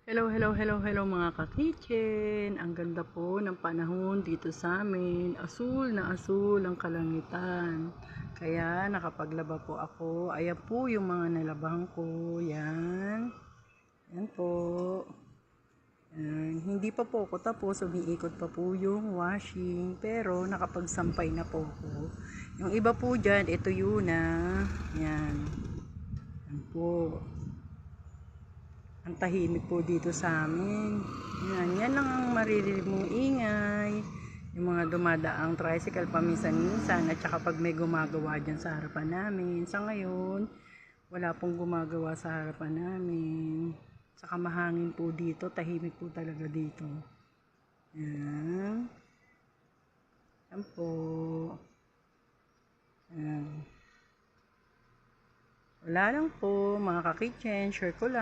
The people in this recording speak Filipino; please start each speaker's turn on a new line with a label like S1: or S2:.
S1: Hello mga ka-kitchen. Ang ganda po ng panahon dito sa amin. Asul na asul ang kalangitan. Kaya nakapaglaba po ako. Ayan po yung mga nalabang ko. Yan. Yan po. Yan. Hindi pa po ako tapos. Umiikot pa po yung washing. Pero nakapagsampay na po ako. Yung iba po dyan, ito yun na. Yan. Yan po. Ang tahimik po dito sa amin. Yan lang ang maririnig mong ingay. Yung mga dumadaang tricycle paminsan-minsan at saka pag may gumagawa dyan sa harapan namin. Sa ngayon, wala pong gumagawa sa harapan namin. Saka mahangin po dito, tahimik po talaga dito. Yan. Yan po. Yan. Wala lang po mga ka-kitchen, share ko lang.